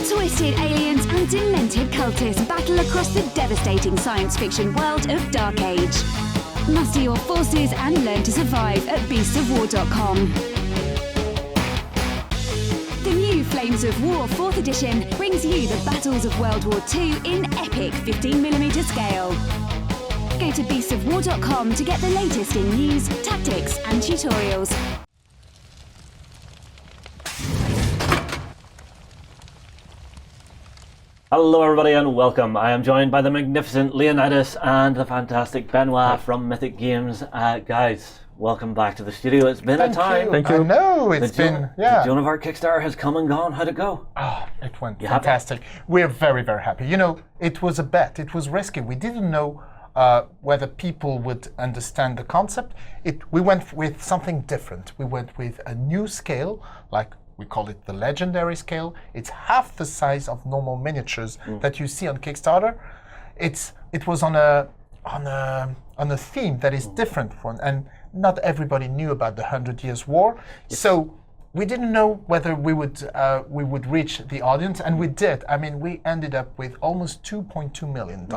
Twisted aliens and demented cultists battle across the devastating science fiction world of Dark Age. Muster your forces and learn to survive at beastsofwar.com. The new Flames of War 4th edition brings you the battles of World War II in epic 15mm scale. Go to beastsofwar.com to get the latest in news, tactics and tutorials. Hello everybody and welcome. I am joined by the magnificent Leonidas and the fantastic Benoit from Mythic Games. Guys, welcome back to the studio. It's been a time. Thank you. I know, it's been, The Joan of Arc Kickstarter has come and gone. How'd it go? Oh, it went fantastic. We're very, very happy. You know, it was a bet. It was risky. We didn't know whether people would understand the concept. We went with something different. We went with a new scale, like we call it the legendary scale. It's half the size of normal miniatures that you see on Kickstarter. It was on a theme that is different from, and not everybody knew about the 100 Years' War. Yes. So we didn't know whether we would reach the audience, and we did. I mean, we ended up with almost $2.2 million.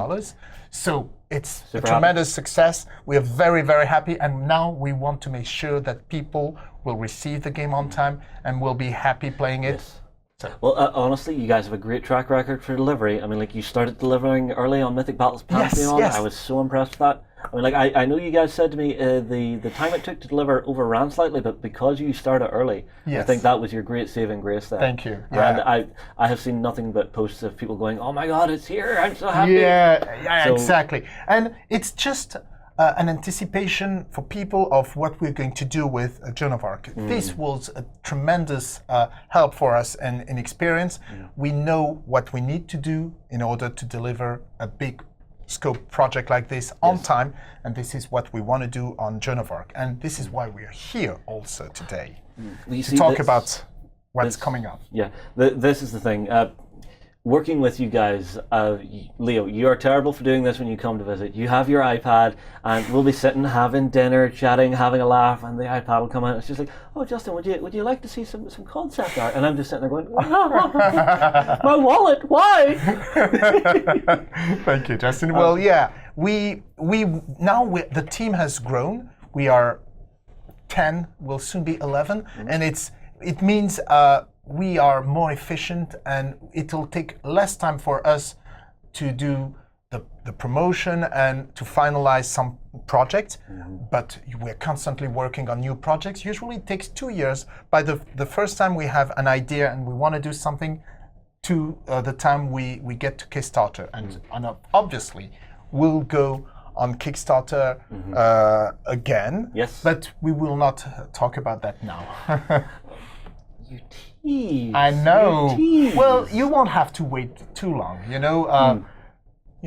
So it's a tremendous success. We are very, very happy, and now we want to make sure that people will receive the game on time and will be happy playing it. Yes. So. Well, honestly, you guys have a great track record for delivery. I mean, like, you started delivering early on Mythic Battles Pantheon. Yes. I was so impressed with that. I mean, like, I know you guys said to me the time it took to deliver overran slightly, but because you started early, I think that was your great saving grace there. Thank you. Yeah. And I have seen nothing but posts of people going, "Oh my God, it's here! I'm so happy." Yeah, exactly. And it's just an anticipation for people of what we're going to do with Joan of Arc. This was a tremendous help for us in experience. We know what we need to do in order to deliver a big scope project like this on time, and this is what we want to do on Joan of Arc. And this is why we're here also today, to talk about what's coming up. Yeah, this is the thing. Working with you guys, Leo, you are terrible for doing this when you come to visit. You have your iPad, and we'll be sitting, having dinner, chatting, having a laugh, and the iPad will come out. It's just like, "Oh, Justin, would you like to see some concept art?" And I'm just sitting there going, "My wallet, why?" Thank you, Justin. Well, yeah, the team has grown. We are 10. We'll soon be 11, and it means. We are more efficient, and it'll take less time for us to do the promotion and to finalize some projects, but we're constantly working on new projects. Usually it takes 2 years by the first time we have an idea and we want to do something to the time we get to Kickstarter. And obviously we'll go on Kickstarter again, but we will not talk about that now. You tease. I know. You tease. Well, you won't have to wait too long. You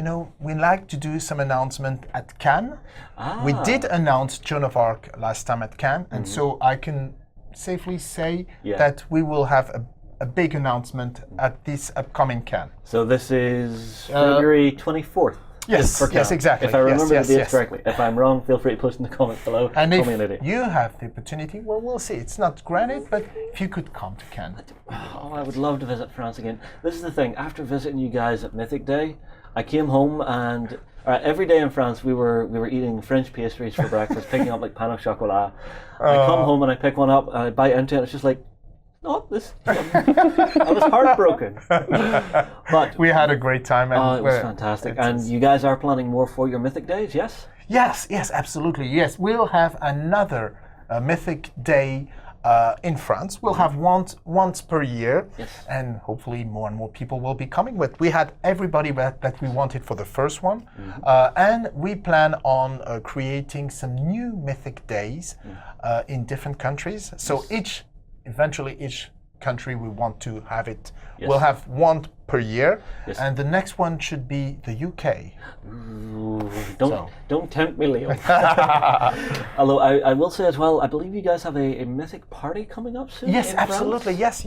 know, we like to do some announcement at Cannes. We did announce Joan of Arc last time at Cannes, and so I can safely say that we will have a big announcement at this upcoming Cannes. So this is February 24th. Yes, exactly. If I remember the dates correctly. If I'm wrong, feel free to post in the comments below. And if you have the opportunity, well, we'll see. It's not granted, but if you could come to Cannes. Oh, I would love to visit France again. This is the thing. After visiting you guys at Mythic Day, I came home and every day in France we were eating French pastries for breakfast, picking up like pain au chocolat. I come home and I pick one up and I bite into it. And it's just like, not this. I was heartbroken. But we had a great time. And it was fantastic. And you guys are planning more for your Mythic Days, yes? Yes, absolutely. Yes, we'll have another Mythic Day in France. We'll have once per year, and hopefully more and more people will be coming. But we had everybody that we wanted for the first one, and we plan on creating some new Mythic Days in different countries. So eventually each country we want to have it. We'll have one per year, and the next one should be the UK. Ooh, don't tempt me, Leo. Although I will say as well, I believe you guys have a Mythic party coming up soon. Yes, absolutely. Yes,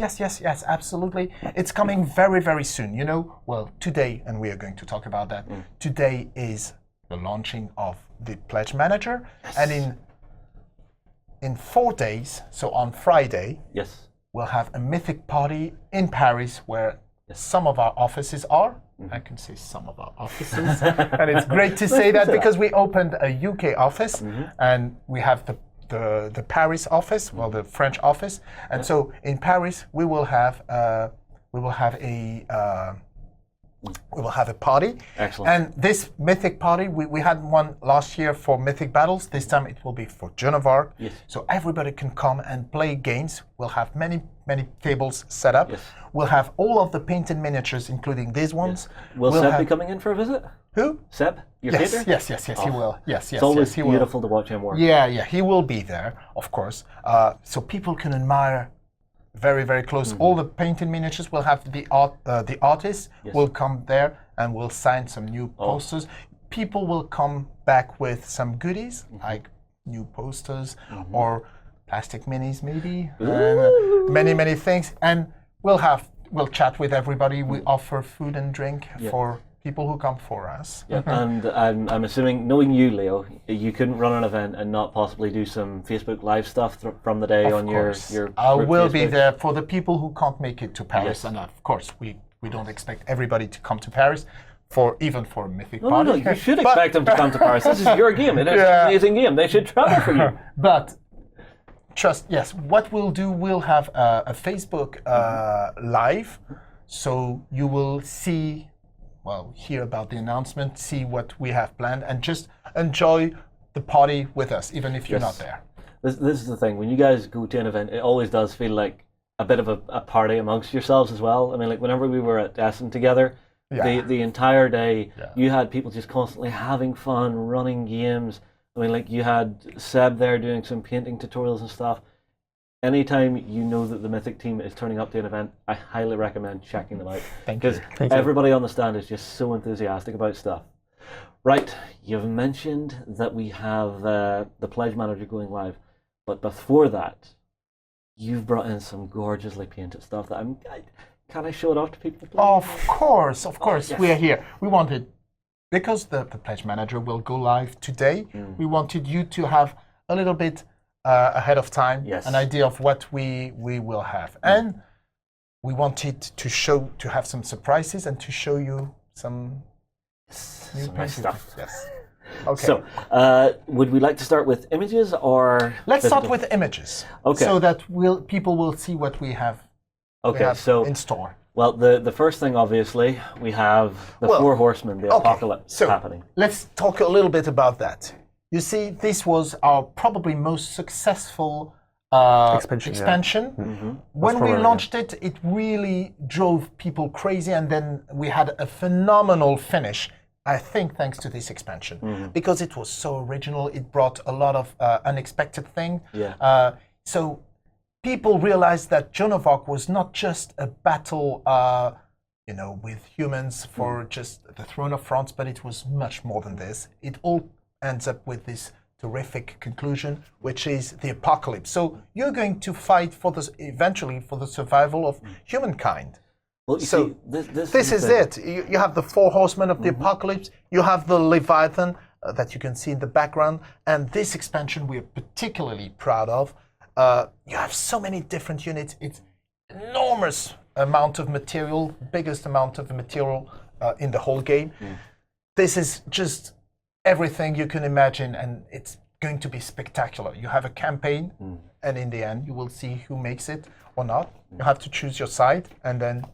absolutely. It's coming very, very soon. You know, well, today, and we are going to talk about that. Today is the launching of the Pledge Manager, and in 4 days, so on Friday, we'll have a Mythic party in Paris where some of our offices are. I can say some of our offices. And it's great to say that because we opened a UK office and we have the Paris office, well, the French office. And so in Paris, we will have a party. Excellent. And this Mythic party, we had one last year for Mythic Battles. This time it will be for Joan of Arc. Yes. So everybody can come and play games. We'll have many tables set up. Yes. We'll have all of the painted miniatures, including these ones. Yes. Will Seb be coming in for a visit? Who? Seb, your Yes, painter? yes, he will. Yes, It's always he beautiful will. to watch him work. Yeah, he will be there, of course. So people can admire very, very close. All the painted miniatures will have the artists will come there and will sign some new posters. People will come back with some goodies like new posters or plastic minis, maybe, and many things. And we'll chat with everybody. We offer food and drink for people who come for us. Yeah, and I'm assuming, knowing you, Leo, you couldn't run an event and not possibly do some Facebook Live stuff from the day on your I will Facebook. be there for the people who can't make it to Paris. And of course, we don't expect everybody to come to Paris, even for a Mythic party. No, you should expect them to come to Paris. This is your game. It is an amazing game. They should travel for you. But what we'll do, we'll have a Facebook Live, so you will hear about the announcement, see what we have planned, and just enjoy the party with us, even if you're not there. This is the thing. When you guys go to an event, it always does feel like a bit of a party amongst yourselves as well. I mean, like whenever we were at Essen together, the entire day, you had people just constantly having fun, running games. I mean, like you had Seb there doing some painting tutorials and stuff. Anytime you know that the Mythic team is turning up to an event, I highly recommend checking them out. Because everybody on the stand is just so enthusiastic about stuff. Right, you've mentioned that we have the Pledge Manager going live, but before that, you've brought in some gorgeously painted stuff that can I show it off to people, please? Of course, Yes. we are here. We wanted, because the Pledge Manager will go live today, we wanted you to have a little bit ahead of time, an idea of what we will have. And we wanted to have some surprises and to show you some new nice stuff. Yes. Okay. So, would we like to start with images or? Let's start with images. Okay. So that people will see what we have. In store. Well, the first thing, obviously, we have the four horsemen, the apocalypse happening. Let's talk a little bit about that. You see, this was our probably most successful expansion. When we launched it, it really drove people crazy, and then we had a phenomenal finish, I think, thanks to this expansion. Because it was so original, it brought a lot of unexpected things. So people realized that Joan of Arc was not just a battle with humans for just the throne of France, but it was much more than this. It all ends up with this terrific conclusion, which is the apocalypse. So you're going to fight eventually for the survival of humankind. Well, so this is it. You have the four horsemen of the apocalypse. You have the Leviathan that you can see in the background. And this expansion we are particularly proud of. You have so many different units. It's enormous amount of material, biggest amount of material in the whole game. This is just everything you can imagine, and it's going to be spectacular. You have a campaign, and in the end, you will see who makes it or not. You have to choose your side, and then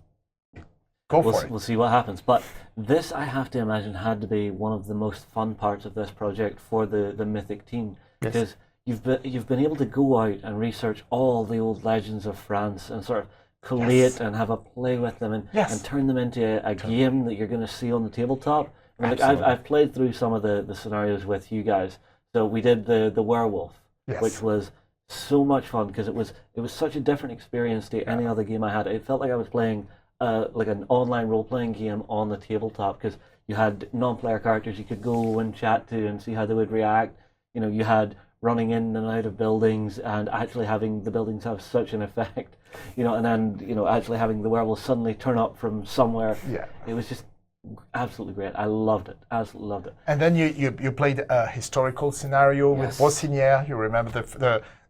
go for it. We'll see what happens. But this, I have to imagine, had to be one of the most fun parts of this project for the Mythic team, because you've been able to go out and research all the old legends of France and sort of collate and have a play with them and turn them into a game that you're going to see on the tabletop. I mean, like I've played through some of the scenarios with you guys. So we did the werewolf, which was so much fun because it was such a different experience to any other game I had. It felt like I was playing like an online role-playing game on the tabletop because you had non-player characters you could go and chat to and see how they would react. You know, you had running in and out of buildings and actually having the buildings have such an effect. You know, and then actually having the werewolf suddenly turn up from somewhere. It was just absolutely great. I loved it. Absolutely loved it. And then you played a historical scenario with Bossinière. You remember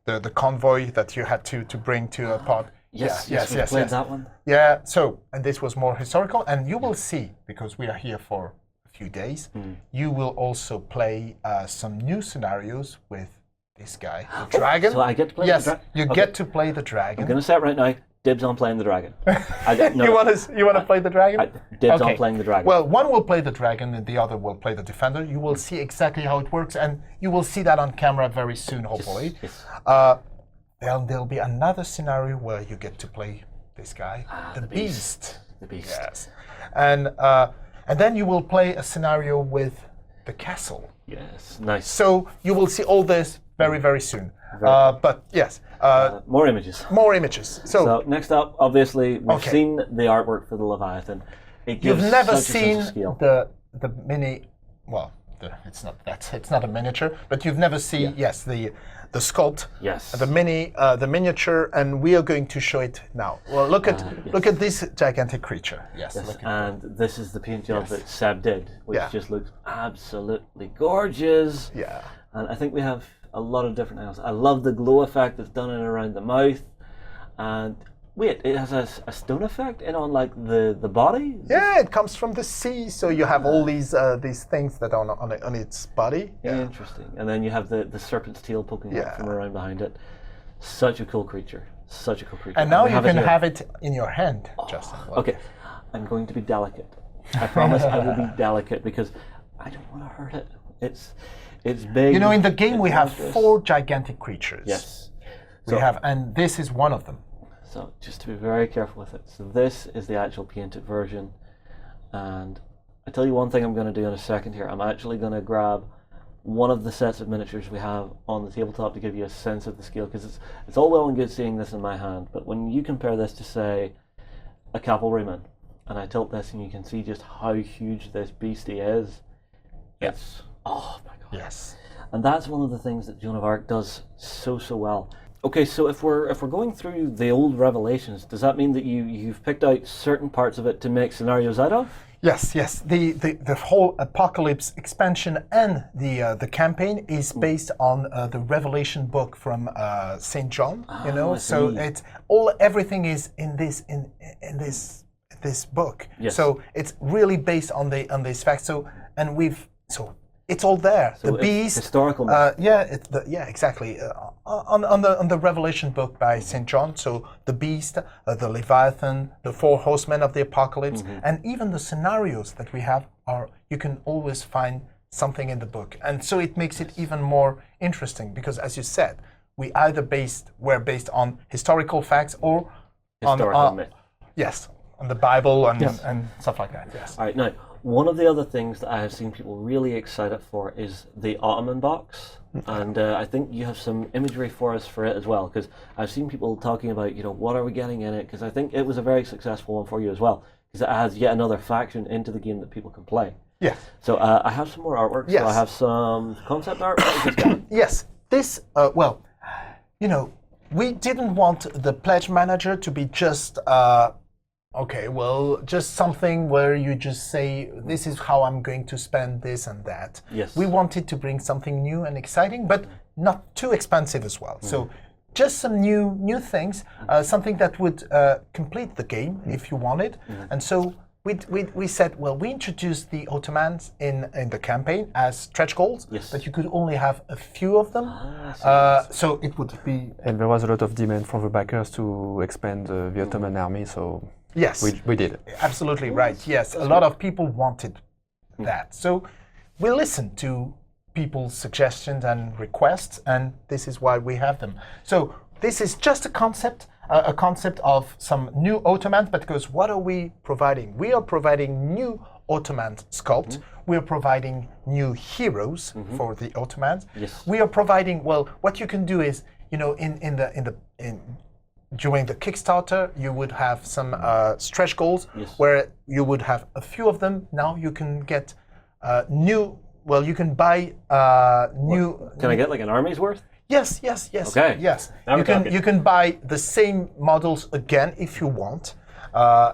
the convoy that you had to bring to a part. Yes, yes, we yes, played yes. that one. Yeah, so, and this was more historical, and you will see, because we are here for a few days, you will also play some new scenarios with this guy, the dragon. So I get to play yes, the dragon? you get to play the dragon. I'm going to say it right now, dibs on playing the dragon. You want to play the dragon? Dibs on playing the dragon. Well, one will play the dragon and the other will play the defender. You will see exactly how it works, and you will see that on camera very soon, hopefully. Yes. Then there'll be another scenario where you get to play this guy, the beast. The beast. Yes, and then you will play a scenario with the castle. Yes, nice. So you will see all this very, very soon. But yes, more images. more images. So next up, obviously, we've Okay. seen the artwork for the Leviathan. It gives You've never such a sense seen of scale. the mini. Well, it's not a miniature, but you've never seen the sculpt. Yes. The miniature, and we are going to show it now. Well, look at this gigantic creature. Yes. Yes, Look at and this is the paint job Yes. that Seb did, which Yeah. just looks absolutely gorgeous. Yeah. And I think we have a lot of different angles. I love the glow effect that's done in around the mouth. And wait, it has a stone effect in on like the body? Yeah, it comes from the sea, so you have all these things that are on its body. Yeah. Interesting. And then you have the serpent's tail poking Yeah. out from around behind it. Such a cool creature. Such a cool creature. And now we you can it here. have it in your hand, Justin. Look. Okay, I'm going to be delicate. I promise I will be delicate because I don't want to hurt it. It's big. You know, in the game it's we have monstrous. 4 gigantic creatures. Yes. We have, and this is one of them. So just to be very careful with it. So this is the actual painted version, and I tell you one thing I'm going to do in a second here. I'm actually going to grab one of the sets of miniatures we have on the tabletop to give you a sense of the scale, because it's all well and good seeing this in my hand, but when you compare this to, say, a cavalryman, and I tilt this and you can see just how huge this beastie is, it's, oh my god. Yes. And that's one of the things that Joan of Arc does so well. Okay, so if we're going through the old Revelations, does that mean that you've picked out certain parts of it to make scenarios out of? Yes, yes. The whole Apocalypse expansion and the campaign is based on the Revelation book from Saint John. You know, I so see. it's everything is in this book. Yes. So it's really based on these facts. So it's all there. So the it's beast, historical. exactly. On the Revelation book by Saint John. So the beast, the Leviathan, the 4 horsemen of the apocalypse, and even the scenarios that we have you can always find something in the book, and so it makes it even more interesting because, as you said, we're based on historical facts or Historical myth. Yes, on the Bible and stuff like that. Yes. All right, now, one of the other things that I have seen people really excited for is the Ottoman box, and I think you have some imagery for us for it as well, because I've seen people talking about, what are we getting in it, because I think it was a very successful one for you as well, because it adds yet another faction into the game that people can play. Yeah. So I have some more artwork. Yes. So I have some concept art. What is this guy? Yes. This, we didn't want the pledge manager to be just, just something where you just say, this is how I'm going to spend this and that. Yes. We wanted to bring something new and exciting, but not too expensive as well. So just some new things, something that would complete the game if you wanted. And so we said, well, we introduced the Ottomans in the campaign as stretch goals, but you could only have a few of them. So it would be... And there was a lot of demand from the backers to expand the Ottoman army, so Yes. we did. Absolutely right, yes. A lot of people wanted that. So we listened to people's suggestions and requests, and this is why we have them. So this is just a concept of some new Ottomans, but because what are we providing? We are providing new Ottoman sculpt. We are providing new heroes for the Ottomans. Yes. We are providing, well, what you can do is, during the Kickstarter, you would have some stretch goals where you would have a few of them. Now you can get new. Well, you can buy new. Can I get like an army's worth? Yes. Okay. Yes. Now we're talking. You can buy the same models again if you want,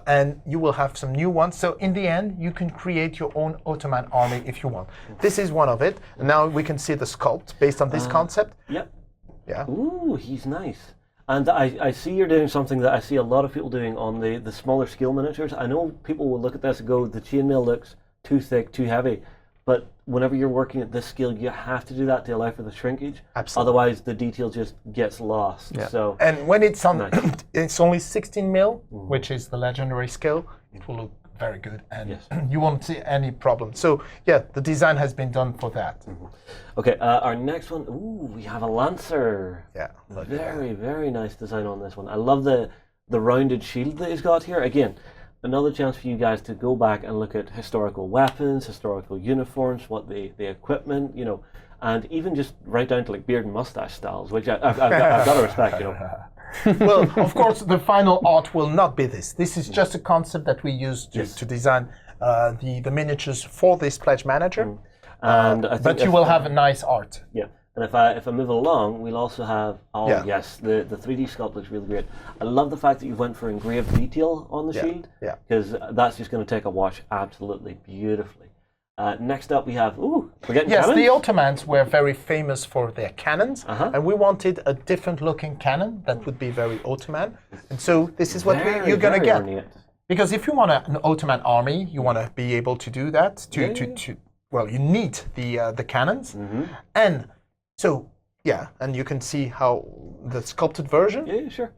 and you will have some new ones. So in the end, you can create your own Ottoman army if you want. This is one of it. And now we can see the sculpt based on this concept. Yep. Yeah. Ooh, he's nice. And I see you're doing something that I see a lot of people doing on the smaller scale miniatures. I know people will look at this and go, the chainmail looks too thick, too heavy. But whenever you're working at this scale, you have to do that to allow for the shrinkage. Absolutely. Otherwise, the detail just gets lost. Yeah. So, And when it's on, Nice. it's only 16 mil, which is the legendary scale. It will look very good, and Yes. you won't see any problem. So yeah, the design has been done for that. okay, our next one, we have a Lancer. Yeah, look at that. Very nice design on this one. I love the rounded shield that he's got here. Again, another chance for you guys to go back and look at historical weapons, historical uniforms, what the equipment, you know, and even just right down to like beard and mustache styles, which I've got to respect, you know. Well, of course, the final art will not be this. This is just a concept that we used to design the miniatures for this pledge manager. And I think But you will have a nice art. Yeah, and if I move along, we'll also have yes, the 3D sculpt looks really great. I love the fact that you went for engraved detail on the shield. Yeah. Because that's just going to take a watch absolutely beautifully. Next up, we have we're getting Yes, cannons? the Ottomans were very famous for their cannons, and we wanted a different looking cannon that would be very Ottoman. And so this is what you're going to get. ornate. Because if you want an Ottoman army, you want to be able to do that. Well, you need the cannons, and so and you can see how the sculpted version. Yeah, sure.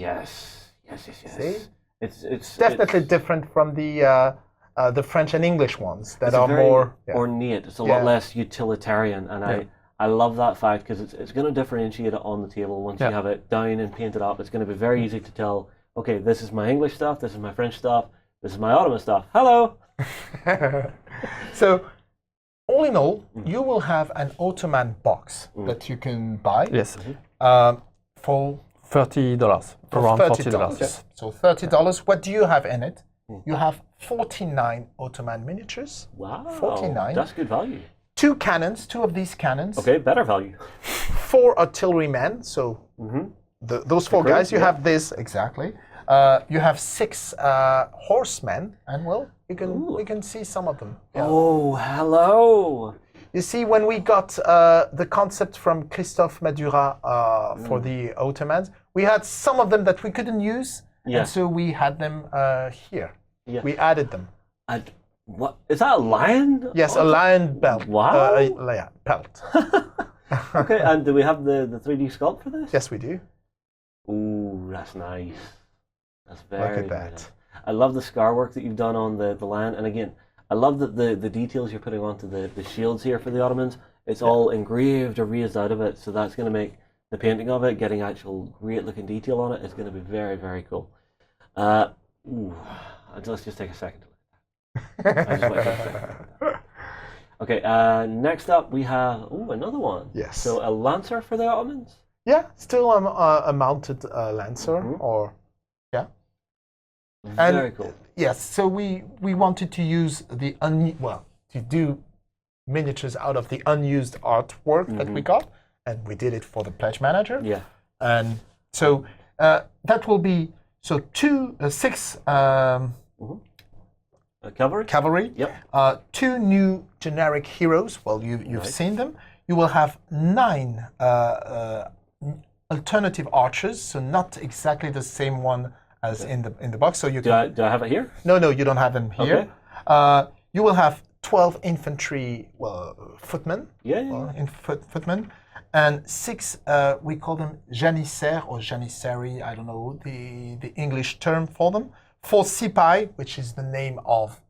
Yes. See? It's Definitely different from the French and English ones that are very more ornate. It's a lot less utilitarian, and I love that fact because it's going to differentiate it on the table once you have it down and painted up. It's going to be very easy to tell. Okay, this is my English stuff. This is my French stuff. This is my Ottoman stuff. Hello. So, all in all, you will have an Ottoman box that you can buy. Yes. For $30. Around $40. $30. So $30. What do you have in it? You have 49 Ottoman miniatures. Wow. 49. That's good value. 2 cannons, 2 of these cannons. Okay, better value. 4 artillerymen. So those 4 guys, you have this exactly. You have 6 horsemen, and well, we can see some of them. Yeah. Oh, hello. You see, when we got the concept from Christophe Madura for the Ottomans, we had some of them that we couldn't use, and so we had them here. Yeah. We added them. And what is that? A lion? Yes, a lion belt. Wow. Pelt. Okay, and do we have the 3D sculpt for this? Yes, we do. Ooh, that's nice. That's very Look at very that. nice. I love the scar work that you've done on the lion, and again, I love that the details you're putting onto the shields here for the Ottomans. It's all engraved or raised out of it, so that's going to make the painting of it, getting actual great looking detail on it, is going to be very, very cool. Let's just take a second to look at that. I just want to take a second to look at that. Okay, next up we have another one. Yes. So a lancer for the Ottomans. Yeah, still a mounted lancer, or Very cool. Yes, so we wanted to use to do miniatures out of the unused artwork that we got, and we did it for the pledge manager. Yeah. And so that will be 6 Cavalry. cavalry. Yep. 2 new generic heroes. Well, you've seen them. You will have 9 alternative archers, so not exactly the same one as in the box. So you do I have it here? No, you don't have them here. Okay. You will have 12 infantry footmen. Footmen, and 6 we call them janissaires or janissary. I don't know the English term for them. 4 sipai, which is the name of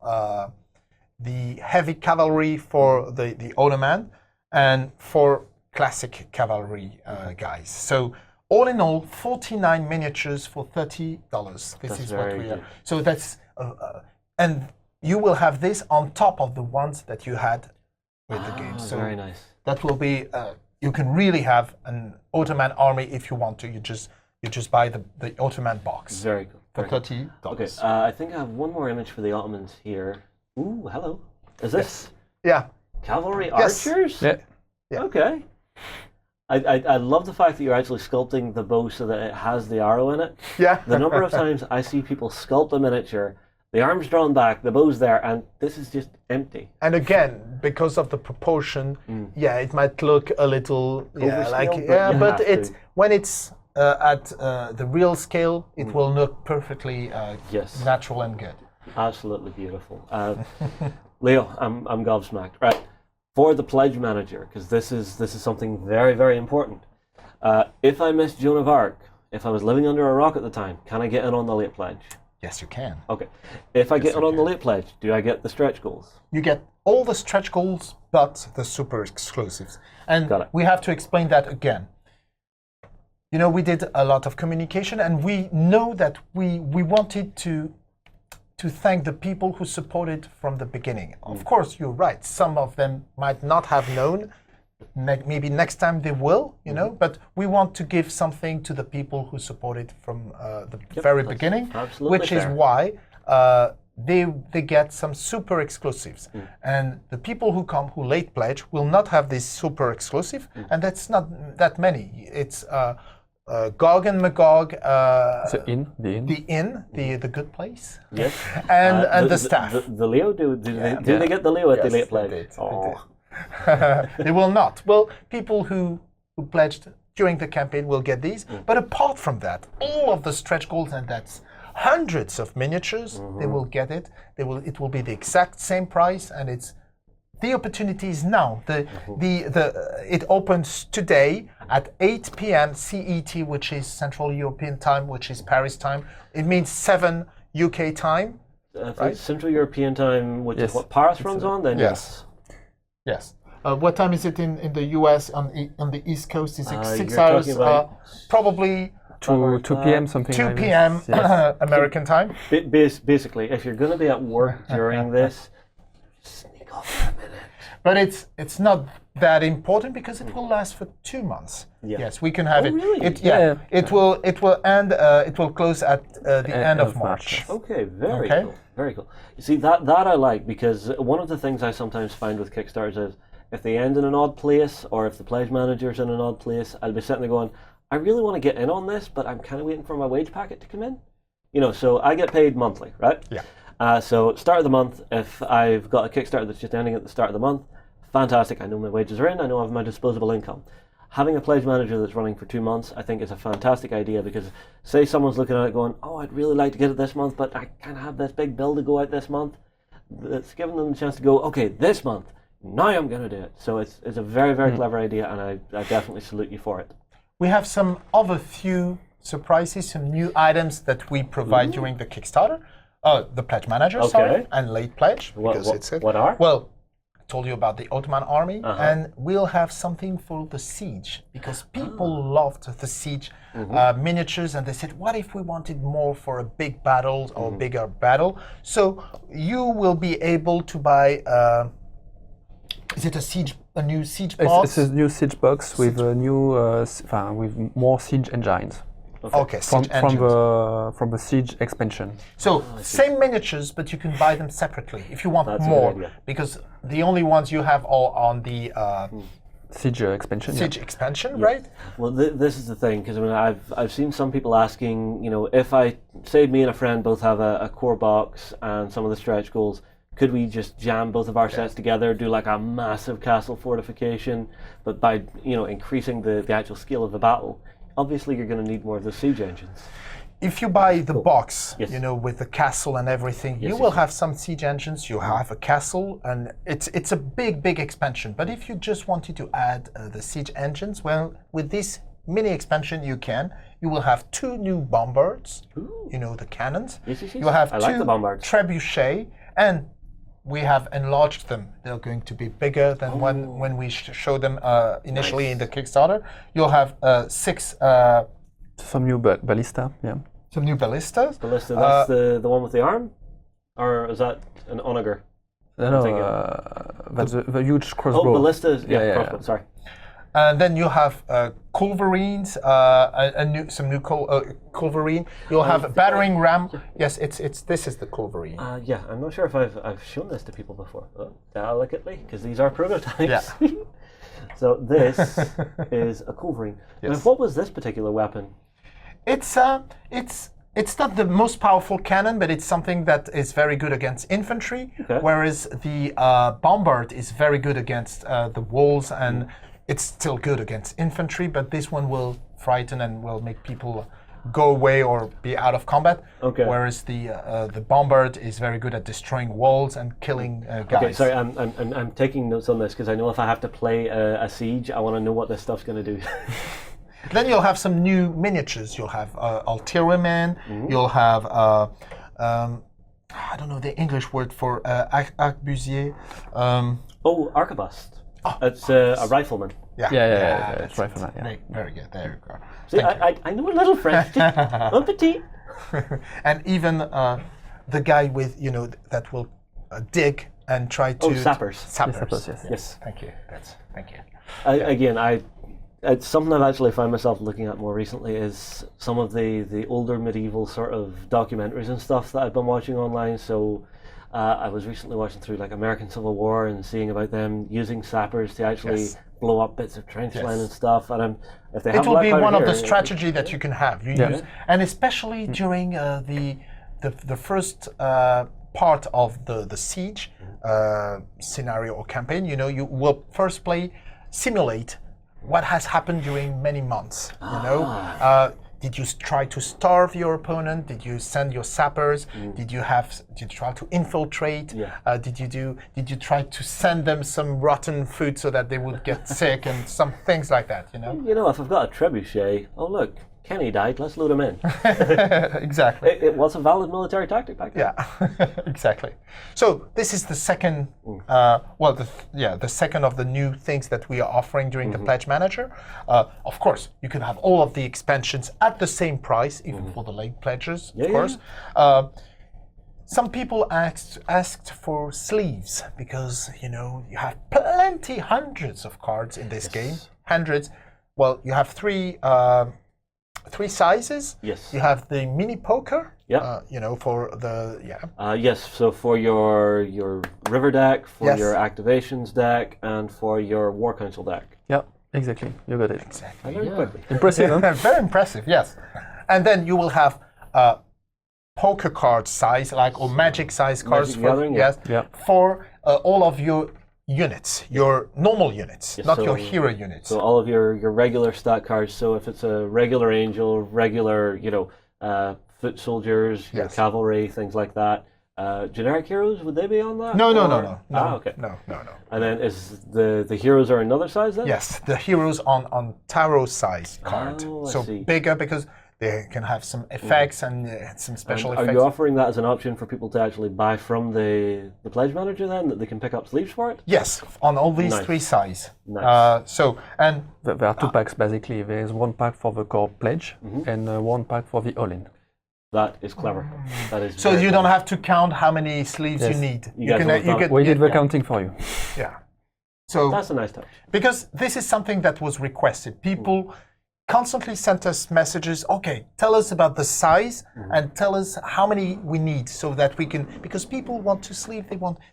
the heavy cavalry for the Ottoman, and 4 classic cavalry guys. So all in all, 49 miniatures for $30. This is what we are. So that's and you will have this on top of the ones that you had with the game. So very nice. That will be. You can really have an Ottoman army if you want to. You just buy the Ottoman box. Very cool. For $30. Okay, I think I have one more image for the Ottomans here. Ooh, hello. Is this cavalry archers? Yeah. Okay. I love the fact that you're actually sculpting the bow so that it has the arrow in it. Yeah. The number of times I see people sculpt a miniature the arm's drawn back, the bow's there, and this is just empty. And again, because of the proportion, yeah, it might look a little Overscale, but it's when it's at the real scale, it will look perfectly natural and good. Absolutely beautiful. Leo, I'm gobsmacked. Right, for the pledge manager, because this is something very, very important. If I missed Joan of Arc, if I was living under a rock at the time, can I get in on the late pledge? Yes, you can. Okay. If I get in on the late pledge, do I get the stretch goals? You get all the stretch goals, but the super exclusives. And we have to explain that again. You know, we did a lot of communication, and we know that we wanted to thank the people who supported from the beginning. Of course, you're right. Some of them might not have known. Maybe next time they will, you know, but we want to give something to the people who supported from the very beginning, which is why they get some super exclusives. And the people who late pledge will not have this super exclusive, and that's not that many. It's Gog and Magog, the good place, yes, and the staff. The Leo, do they get the Leo at the late pledge? They they will not. Well, people who pledged during the campaign will get these. But apart from that, all of the stretch goals, and that's hundreds of miniatures, they will get it. It will be the exact same price, and it's the opportunity is now. It opens today at 8 p.m. CET, which is Central European Time, which is Paris time. It means 7 UK time. Right? Central European Time, which is what Paris runs on, then yes. Yes. What time is it in the US on the East Coast? Is it 6 hours? Probably 2 p.m. something. 2 p.m. Yes. American time. Basically, if you're going to be at work during this, sneak off for a minute. But it's not that important because it will last for 2 months. Yeah. Yes, we can have it. Really? It will end. It will close at the end of March. Okay, very cool. Very cool. You see, that I like, because one of the things I sometimes find with Kickstarters is if they end in an odd place, or if the pledge manager's in an odd place, I'll be sitting there going, I really want to get in on this, but I'm kind of waiting for my wage packet to come in. You know, so I get paid monthly, right? Yeah. So start of the month, if I've got a Kickstarter that's just ending at the start of the month, fantastic. I know my wages are in. I know I have my disposable income. Having a pledge manager that's running for 2 months, I think, is a fantastic idea, because say someone's looking at it going, oh, I'd really like to get it this month, but I kind of have this big bill to go out this month. It's giving them the chance to go, okay, this month, now I'm going to do it. So it's a very, very clever idea, and I definitely salute you for it. We have some other few surprises, some new items that we provide during the Kickstarter. The pledge manager, sorry, and late pledge. What are? Well, told you about the Ottoman Army, and we'll have something for the siege, because people loved the siege miniatures, and they said, what if we wanted more for a big battle or bigger battle? So you will be able to buy, is it a new siege box? It's a new siege box with a new, with more siege engines. Okay, from the siege expansion. So same miniatures, but you can buy them separately if you want more, because the only ones you have are on the siege expansion. Siege expansion, right? Well, this is the thing, because I mean, I've seen some people asking, you know, if I say me and a friend both have a core box and some of the stretch goals, could we just jam both of our sets together, do like a massive castle fortification, but by increasing the actual scale of the battle? Obviously, you're going to need more of the siege engines. If you buy the box, with the castle and everything, you will have some siege engines. You have a castle, and it's a big expansion. But if you just wanted to add the siege engines, well, with this mini expansion, you can. You will have 2 new bombards. You know, the cannons. You will have 2 trebuchet, and we have enlarged them. They're going to be bigger than when we show them initially in the Kickstarter. You'll have 6. Some new ballista, Some new ballistas. Ballista, that's the one with the arm? Or is that an onager? No, that's the huge crossbow. Oh, ballistas, crossbow, sorry. And then you have culverines, some new culverine. You'll have a battering ram. Yes, this is the culverine. Yeah, I'm not sure if I've shown this to people before. Delicately, because these are prototypes. Yeah. So this is a culverine. Yes. Now, what was this particular weapon? It's it's not the most powerful cannon, but it's something that is very good against infantry, whereas the bombard is very good against the walls, and it's still good against infantry, but this one will frighten and will make people go away or be out of combat. Whereas the bombard is very good at destroying walls and killing guys. Okay, sorry, I'm taking notes on this because I know if I have to play a siege, I want to know what this stuff's going to do. Then you'll have some new miniatures. You'll have artillerymen. You'll have I don't know the English word for arquebusier. Arquebust. It's a rifleman. Yeah, it's rifleman. Yeah. Very good. There you go. See, I know a little French. Un petit. And even the guy with that will dig and try to sappers. Sappers. Yes. Thank you. Thank you. Again, it's something I've actually found myself looking at more recently is some of the older medieval sort of documentaries and stuff that I've been watching online. So I was recently watching through like American Civil War and seeing about them using sappers to actually blow up bits of trench line and stuff. And if they have it will be one of the strategy that you can have. You use, and especially during the first part of the siege scenario or campaign. You will first simulate what has happened during many months. Did you try to starve your opponent? Did you send your sappers? Did you try to infiltrate? Did you try to send them some rotten food so that they would get sick and some things like that? If I've got a trebuchet, oh look, Kenny died. Let's load him in. Exactly. It was a valid military tactic back then. Yeah, exactly. So this is the second, the second of the new things that we are offering during the Pledge Manager. Of course, you can have all of the expansions at the same price, even for the late pledgers, of course. Some people asked for sleeves because you have hundreds of cards in this game. Hundreds. Well, you have three sizes. Yes. You have the mini poker. For the yes. So for your river deck, for your activations deck, and for your war council deck. Yeah, exactly. You got it. Exactly. Very quickly. Impressive. Huh? Very impressive. Yes. And then you will have poker card size, or magic size cards for all of your units, your normal units, not your hero units. So all of your regular stat cards. So if it's a regular angel, regular foot soldiers, your cavalry, things like that. Generic heroes, would they be on that? No. Okay. No. And then is the heroes are another size then? Yes, the heroes on tarot size card. I see. Bigger because they can have some effects and some special effects. Are you offering that as an option for people to actually buy from the Pledge Manager then, that they can pick up sleeves for it? Yes, on all these three sizes. Nice. There are two packs basically. There is one pack for the core pledge and one pack for the all-in. That is clever. That is. So you don't have to count how many sleeves you need. We did the counting for you. Yeah. So that's a nice touch. Because this is something that was requested. People constantly sent us messages. Okay, tell us about the size and tell us how many we need so that we can. Because people want to sleeve.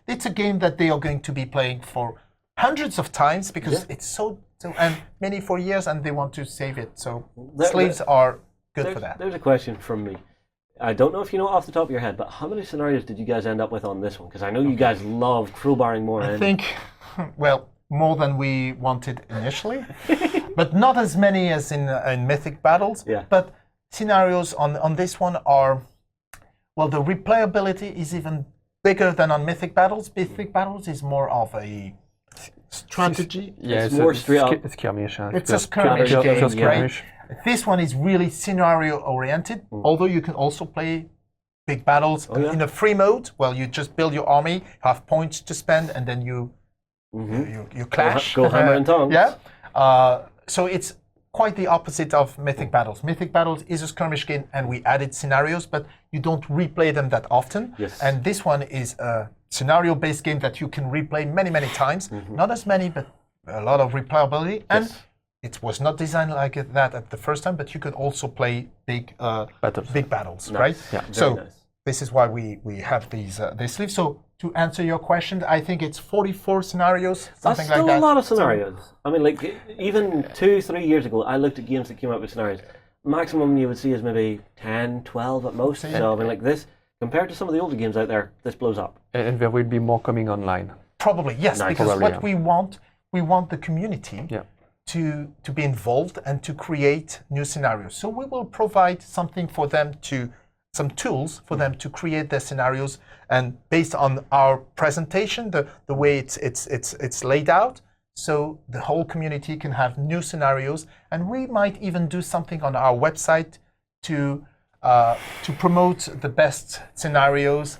It's a game that they are going to be playing for hundreds of times because it's so and many for years, and they want to save it. So sleeves are good for that. There's a question from me. I don't know if you know off the top of your head, but how many scenarios did you guys end up with on this one? Because I know you guys love crowbarring more. I think, more than we wanted initially, but not as many as in Mythic Battles. Yeah. But scenarios on this one are, the replayability is even bigger than on Mythic Battles. Mythic Battles is more of a strategy. It's more straight up. Skirmish. It's a skirmish game, skirmish. Right? This one is really scenario-oriented, although you can also play big battles in a free mode. Well, you just build your army, have points to spend, and then you clash. Go hammer and tongs. So it's quite the opposite of Mythic Battles. Mythic Battles is a skirmish game, and we added scenarios, but you don't replay them that often. Yes. And this one is a scenario-based game that you can replay many, many times. Not as many, but a lot of replayability. And it was not designed like that at the first time, but you could also play big battles, right? Yeah. So this is why we have these sleeves. So to answer your question, I think it's 44 scenarios, something like that. That's still a lot of scenarios. I mean, even 2-3 years ago, I looked at games that came out with scenarios, maximum you would see is maybe 10, 12 at most. So I mean, like this, compared to some of the older games out there, this blows up. And there will be more coming online. Probably, yes, Nice. because Probably, what we want the community to be involved and to create new scenarios. So we will provide something for them some tools for them to create their scenarios, and based on our presentation, the way it's laid out, so the whole community can have new scenarios, and we might even do something on our website to promote the best scenarios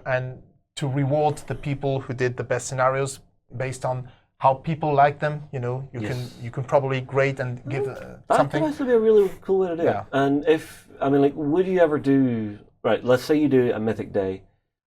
and to reward the people who did the best scenarios based on how people like them. You can probably grade and give something. That could actually be a really cool way to do it. And would you ever do, right, let's say you do a Mythic Day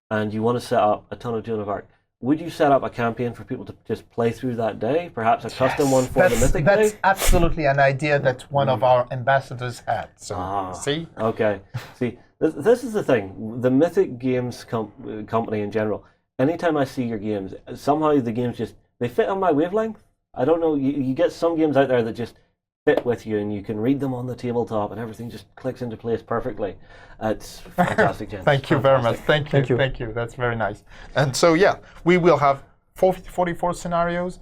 and you want to set up a ton of Joan of Arc. Would you set up a campaign for people to just play through that day? Perhaps a custom one for the Mythic Day? That's absolutely an idea that one of our ambassadors had. So, see? Okay. See, this is the thing. The Mythic Games company in general, anytime I see your games, somehow the games they fit on my wavelength. I don't know, you get some games out there that just fit with you and you can read them on the tabletop and everything just clicks into place perfectly. It's fantastic, Jen. Thank you very much. Thank you. That's very nice. And so, we will have 44 scenarios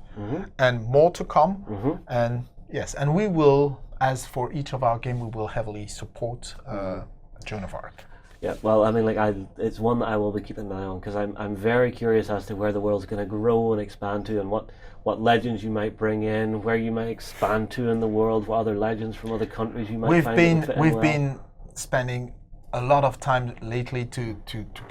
and more to come. And yes, and we will, as for each of our games, we will heavily support Joan of Arc. Yeah, well, I mean, it's one that I will be keeping an eye on because I'm very curious as to where the world's going to grow and expand to, and what legends you might bring in, where you might expand to in the world, what other legends from other countries you might find. We've been spending a lot of time lately to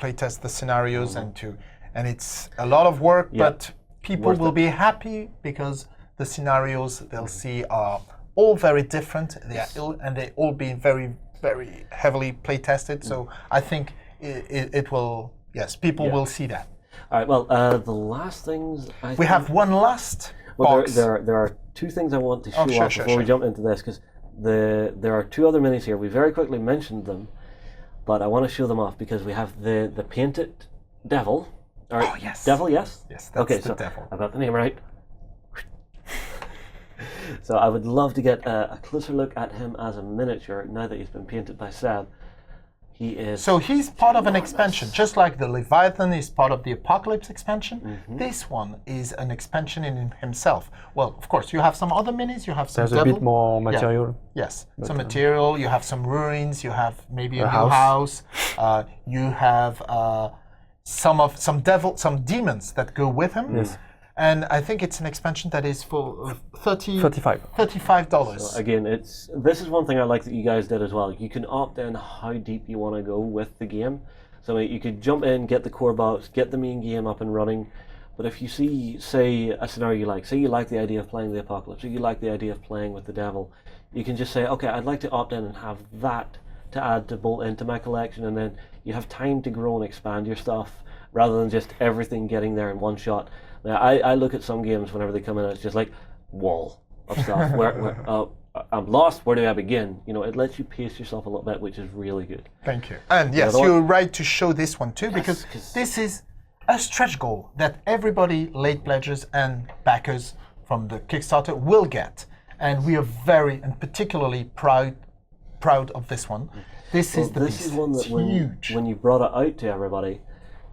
playtest the scenarios and it's a lot of work, but people will be happy because the scenarios they'll see are all very different. They all being very, very heavily play tested. So I think it will. Yes, people will see that. All right. Well, the last things we have one last box. There are two things I want to show off before we jump into this, because there are two other minis here. We very quickly mentioned them, but I want to show them off because we have the painted devil. Oh yes. Devil, yes. Yes. That's okay, the so devil. I've got the name right. So I would love to get a closer look at him as a miniature now that he's been painted by Seb. He is. So he's part of an expansion, just like the Leviathan is part of the Apocalypse expansion. This one is an expansion in himself. Well, of course, you have some other minis. You have some. There's devil. a bit more material. Yeah. Yes, some material. You have some ruins. You have maybe a new house. You have some demons that go with him. Yes. And I think it's an expansion that is for $35. So again, this is one thing I like that you guys did as well. You can opt in how deep you want to go with the game. So you could jump in, get the core box, get the main game up and running. But if you see, say, a scenario you like, say you like the idea of playing the Apocalypse, or you like the idea of playing with the Devil, you can just say, okay, I'd like to opt in and have that to add to bolt into my collection, and then you have time to grow and expand your stuff rather than just everything getting there in one shot. Now, I look at some games whenever they come in, it's just like wall of stuff. I'm lost. Where do I begin? It lets you pace yourself a little bit, which is really good. Thank you. And yes, you're right to show this one too, because this is a stretch goal that everybody, late pledgers and backers from the Kickstarter, will get, and we are very and particularly proud of this one. This is one that huge. When you brought it out to everybody,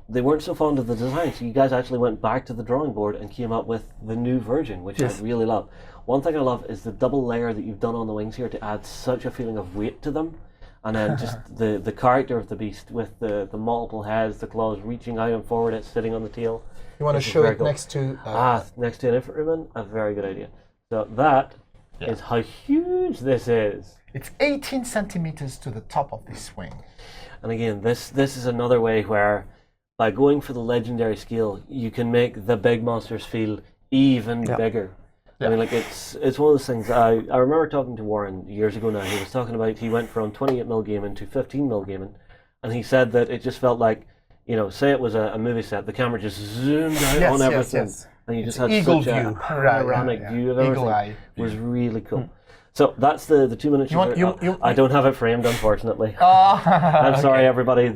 they weren't so fond of the design, so you guys actually went back to the drawing board and came up with the new version, which I really love. One thing I love is the double layer that you've done on the wings here to add such a feeling of weight to them, and then just the character of the beast with the multiple heads, the claws reaching out and forward, it's sitting on the tail. You want to show it next to... next to an infantryman? A very good idea. So that is how huge this is. It's 18 centimeters to the top of this wing. And again, this is another way where by going for the legendary scale, you can make the big monsters feel even bigger. I mean, it's one of those things. I remember talking to Warren years ago now. He was talking about he went from 28mm gaming to 15mm gaming, and he said that it just felt like, say it was a movie set, the camera just zoomed out on everything, and you just had such a panoramic view of everything. It was really cool. So that's the 2 minutes. I don't have it framed, unfortunately. I'm sorry, everybody.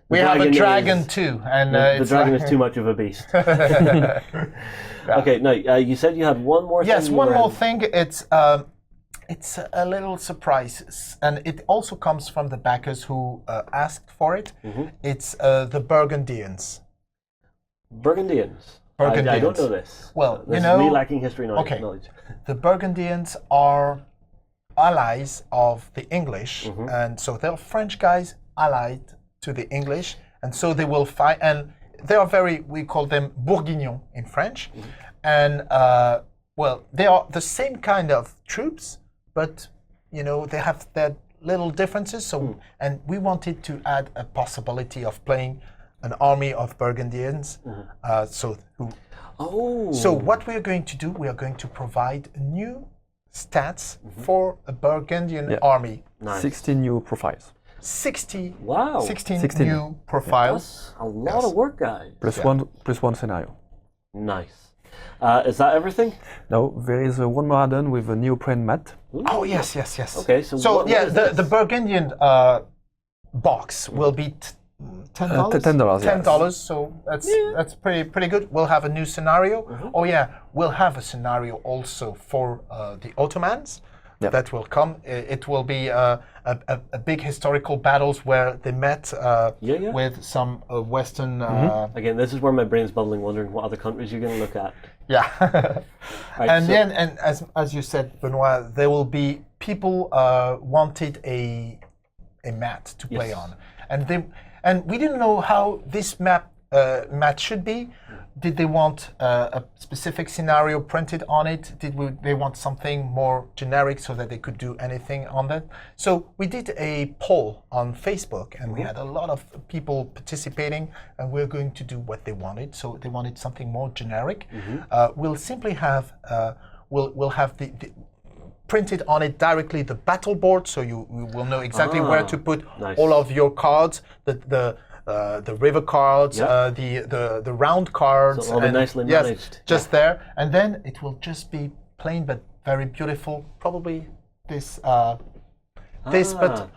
We have a dragon too, and the dragon is too much of a beast. Okay, now you said you had one more thing. Yes, one more thing. It's It's a little surprise, and it also comes from the backers who asked for it. It's the Burgundians. Burgundians. Burgundians. I don't know this. Well, this is me lacking history knowledge. Okay. The Burgundians are allies of the English, and so they're French guys allied to the English, and so they will fight. And they are we call them Bourguignons in French, and well, they are the same kind of troops, but they have their little differences. So, and we wanted to add a possibility of playing an army of Burgundians. So what we are going to do, we are going to provide new stats for a Burgundian army. Nice. 16 new profiles. 16 new profiles. That's a lot of work, guys. Plus one scenario. Nice. Is that everything? No, there is one more add-on with a neoprene mat. Ooh. Oh yes. Okay, so the Burgundian box will be $10. $10. So that's pretty good. We'll have a new scenario. Oh yeah, we'll have a scenario also for the Ottomans. That will come. It will be a big historical battles where they met with some Western. Again, this is where my brain's bubbling, wondering what other countries you're going to look at. Yeah. Right, and then, as you said, Benoit, there will be people wanted a mat to play on, and we didn't know how this mat should be. Did they want a specific scenario printed on it? They want something more generic so that they could do anything on that? So we did a poll on Facebook, and we had a lot of people participating, and we're going to do what they wanted. So they wanted something more generic. We'll simply have we'll have the printed on it directly the battle board, so you will know exactly where to put all of your cards. The river cards, the round cards, so all nicely managed. Just there, and then it will just be plain but very beautiful. Probably this, but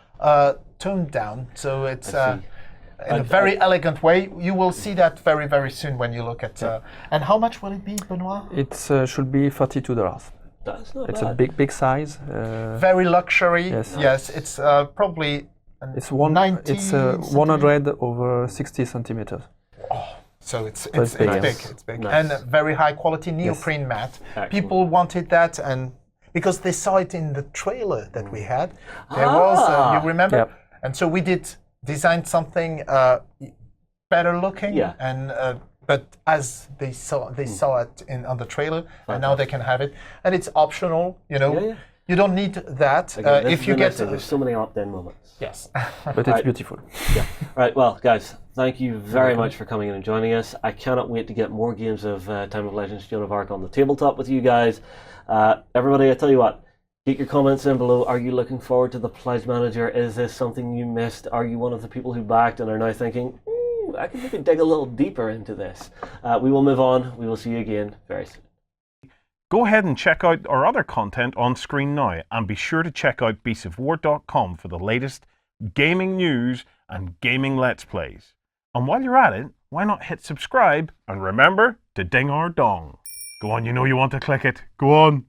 toned down, so it's in a very elegant way. You will see that very, very soon when you look at. And how much will it be, Benoit? It should be $32. That's not it's bad. a big size. Very luxury. Yes. Yes, it's probably. It's 100 over 60 centimeters. Oh, so it's big. Big. It's big. Nice. And very high quality neoprene mat. Excellent. People wanted that, and because they saw it in the trailer that we had, there was you remember, and so we designed something better looking, and but as they saw it on the trailer, and now they can have it, and it's optional, You don't need that. Again, if you get there's so many opt-in moments. Yes. But it's beautiful. Yeah. All right. Well, guys, thank you very much for coming in and joining us. I cannot wait to get more games of Time of Legends, Joan of Arc on the tabletop with you guys. Everybody, I tell you what, get your comments in below. Are you looking forward to the Pledge Manager? Is this something you missed? Are you one of the people who backed and are now thinking, I can maybe dig a little deeper into this? We will move on. We will see you again very soon. Go ahead and check out our other content on screen now, and be sure to check out beastsofwar.com for the latest gaming news and gaming Let's Plays. And while you're at it, why not hit subscribe and remember to ding our dong. Go on, you know you want to click it. Go on.